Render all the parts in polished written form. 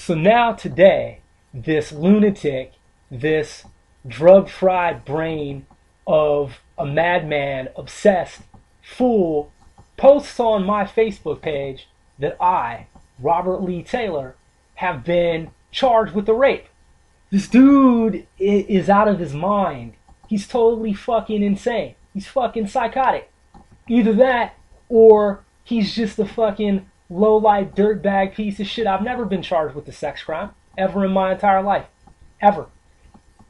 So now today, this lunatic, this drug-fried brain of a madman, obsessed fool, posts on my Facebook page that I, Robert Lee Taylor, have been charged with the rape. This dude is out of his mind. He's totally fucking insane. He's fucking psychotic. Either that, or he's just a fucking low-life dirtbag piece of shit. I've never been charged with a sex crime, ever in my entire life. Ever.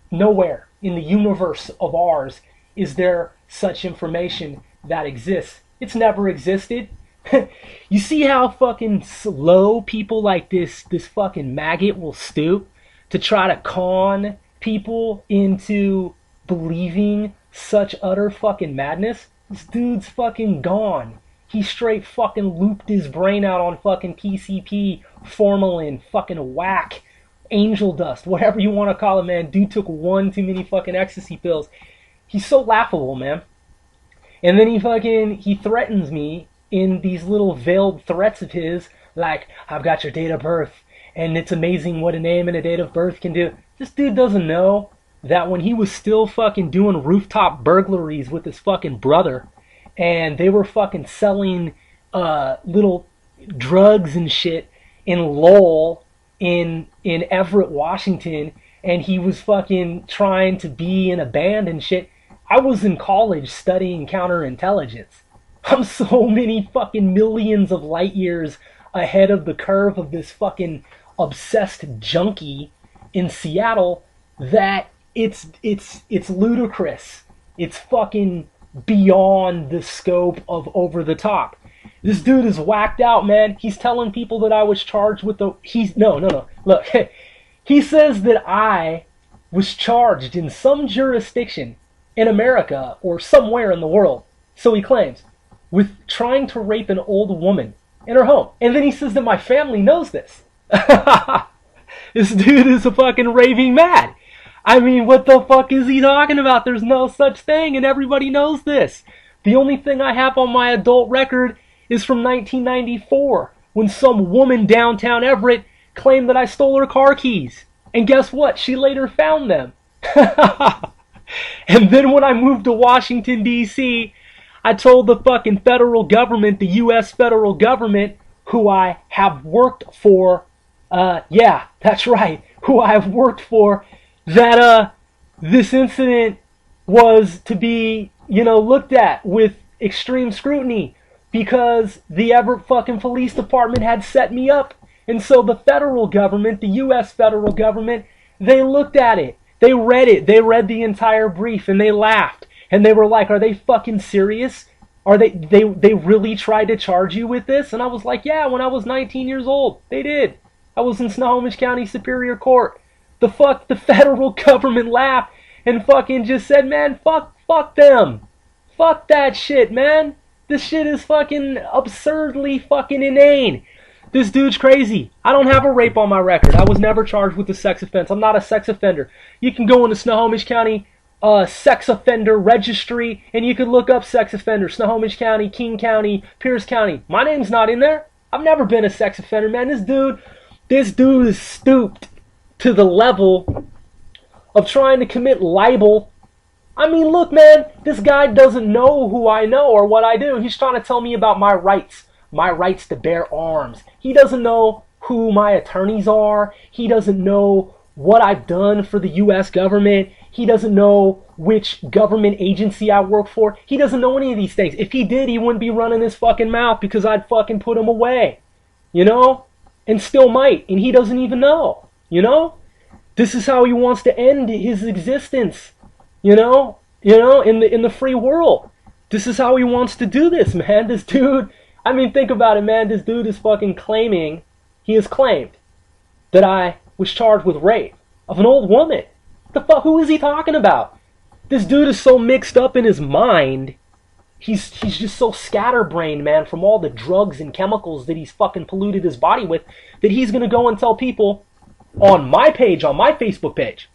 Nowhere in the universe of ours is there such information that exists. It's never existed. You see how fucking slow people like this fucking maggot will stoop to try to con people into believing such utter fucking madness? This dude's fucking gone. He straight fucking looped his brain out on fucking PCP, formalin, fucking whack, angel dust, whatever you want to call it, man. Dude took one too many fucking ecstasy pills. He's so laughable, man. And then he threatens me in these little veiled threats of his, like, I've got your date of birth, and it's amazing what a name and a date of birth can do. This dude doesn't know that when he was still fucking doing rooftop burglaries with his fucking brother, and they were fucking selling little drugs and shit in Lowell, in Everett, Washington, and he was fucking trying to be in a band and shit. I was in college studying counterintelligence. I'm so many fucking millions of light years ahead of the curve of this fucking obsessed junkie in Seattle that it's ludicrous. It's fucking beyond the scope of over the top. This dude is whacked out, man. He's telling people that I was charged with the... No. Look, he says that I was charged in some jurisdiction in America or somewhere in the world, so he claims, with trying to rape an old woman in her home. And then he says that my family knows this. This dude is a fucking raving mad. I mean, what the fuck is he talking about? There's no such thing, and everybody knows this. The only thing I have on my adult record is from 1994, when some woman downtown Everett claimed that I stole her car keys. And guess what? She later found them. And then when I moved to Washington, D.C., I told the fucking federal government, the U.S. federal government, who I have worked for, yeah, that's right, who I have worked for, that this incident was to be, looked at with extreme scrutiny because the Everett fucking police department had set me up. And so the federal government, the U.S. federal government, they looked at it. They read it. They read the entire brief and they laughed. And they were like, are they fucking serious? Are they really tried to charge you with this? And I was like, yeah, when I was 19 years old, they did. I was in Snohomish County Superior Court. The federal government laughed and fucking just said, man, fuck them. Fuck that shit, man. This shit is fucking absurdly fucking inane. This dude's crazy. I don't have a rape on my record. I was never charged with a sex offense. I'm not a sex offender. You can go into Snohomish County sex offender registry and you can look up sex offenders. Snohomish County, King County, Pierce County. My name's not in there. I've never been a sex offender, man. This dude is stooped to the level of trying to commit libel. I mean, look, man, this guy doesn't know who I know or what I do. He's trying to tell me about my rights to bear arms. He doesn't know who my attorneys are. He doesn't know what I've done for the U.S. government. He doesn't know which government agency I work for. He doesn't know any of these things. If he did, he wouldn't be running his fucking mouth because I'd fucking put him away. And still might. And he doesn't even know. This is how he wants to end his existence. In the free world. This is how he wants to do this, man. This dude, I mean, think about it, man. This dude is fucking claiming, he has claimed that I was charged with rape of an old woman. The fuck, who is he talking about? This dude is so mixed up in his mind. He's just so scatterbrained, man, from all the drugs and chemicals that he's fucking polluted his body with, that he's gonna go and tell people on my page, on my Facebook page,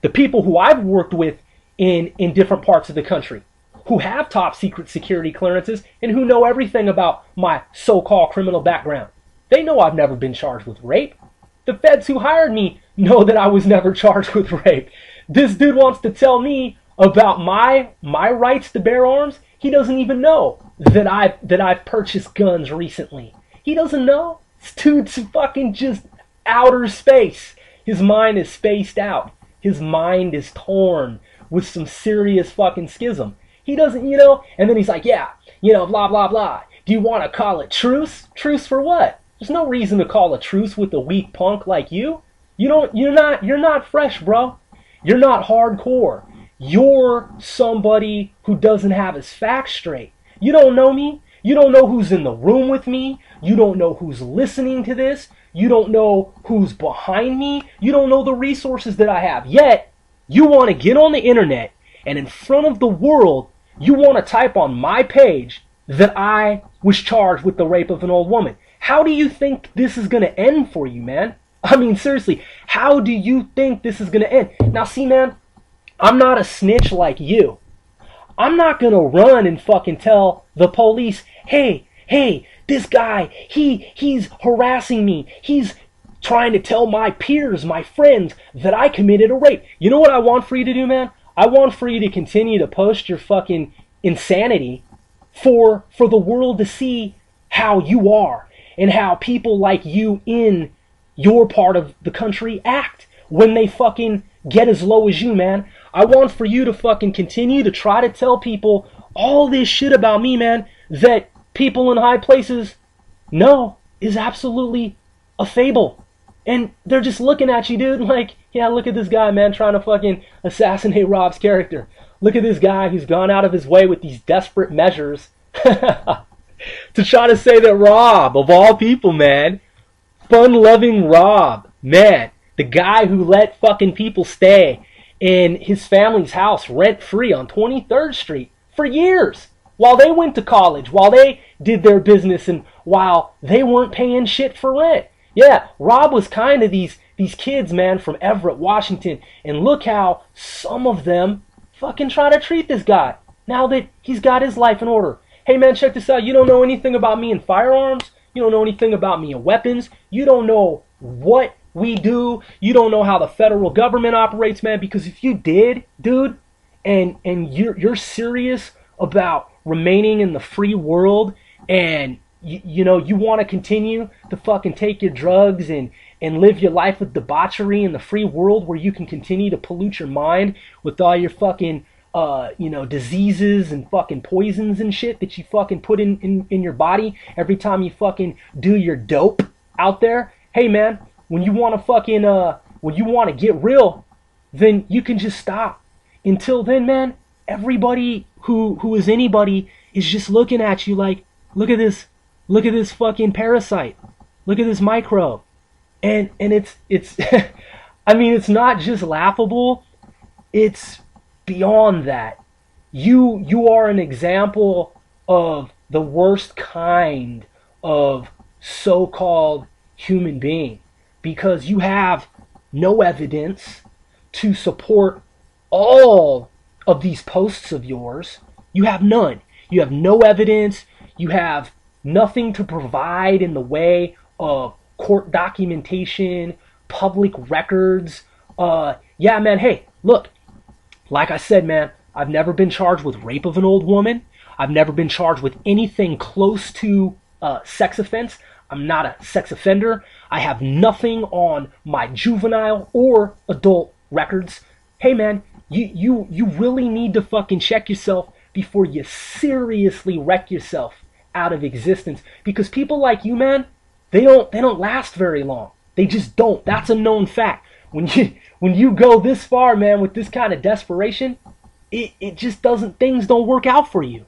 the people who I've worked with in different parts of the country, who have top secret security clearances and who know everything about my so-called criminal background. They know I've never been charged with rape. The feds who hired me know that I was never charged with rape. This dude wants to tell me about my rights to bear arms. He doesn't even know that I've purchased guns recently. He doesn't know. This dude's fucking just outer space. His mind is spaced out. His mind is torn with some serious fucking schism. He doesn't, and then he's like, yeah, blah, blah, blah. Do you want to call it truce? Truce for what? There's no reason to call a truce with a weak punk like you. You're not fresh, bro. You're not hardcore. You're somebody who doesn't have his facts straight. You don't know me. You don't know who's in the room with me. You don't know who's listening to this. You don't know who's behind me. You don't know the resources that I have. Yet, you want to get on the internet and in front of the world, you want to type on my page that I was charged with the rape of an old woman. How do you think this is going to end for you, man? I mean, seriously, how do you think this is going to end? Now, see, man, I'm not a snitch like you. I'm not going to run and fucking tell the police, hey, this guy, he's harassing me. He's trying to tell my peers, my friends, that I committed a rape. You know what I want for you to do, man? I want for you to continue to post your fucking insanity for the world to see how you are and how people like you in your part of the country act when they fucking get as low as you, man. I want for you to fucking continue to try to tell people all this shit about me, man, that people in high places know is absolutely a fable. And they're just looking at you, dude, like, yeah, look at this guy, man, trying to fucking assassinate Rob's character. Look at this guy who's gone out of his way with these desperate measures to try to say that Rob, of all people, man, fun-loving Rob, man, the guy who let fucking people stay in his family's house rent-free on 23rd Street for years while they went to college, while they did their business, and while they weren't paying shit for rent. Yeah, Rob was kind of these kids, man, from Everett, Washington, and look how some of them fucking try to treat this guy now that he's got his life in order. Hey, man, check this out. You don't know anything about me in firearms. You don't know anything about me in weapons. You don't know what we do. You don't know how the federal government operates, man, because if you did, dude, and you're serious about remaining in the free world, and you want to continue to fucking take your drugs and live your life with debauchery in the free world where you can continue to pollute your mind with all your fucking diseases and fucking poisons and shit that you fucking put in your body every time you fucking do your dope out there. Hey, man, when you want to get real, then you can just stop. Until then, man, everybody who is anybody is just looking at you like, look at this fucking parasite. Look at this microbe. And it's I mean, it's not just laughable. It's beyond that. You are an example of the worst kind of so-called human being, because you have no evidence to support all of these posts of yours. You have none. You have no evidence. You have nothing to provide in the way of court documentation, public records. Yeah, man, hey, look, like I said, man, I've never been charged with rape of an old woman. I've never been charged with anything close to sex offense. I'm not a sex offender. I have nothing on my juvenile or adult records. Hey, man, you really need to fucking check yourself before you seriously wreck yourself out of existence. Because people like you, man, they don't last very long. They just don't. That's a known fact. When you go this far, man, with this kind of desperation, it just doesn't, things don't work out for you.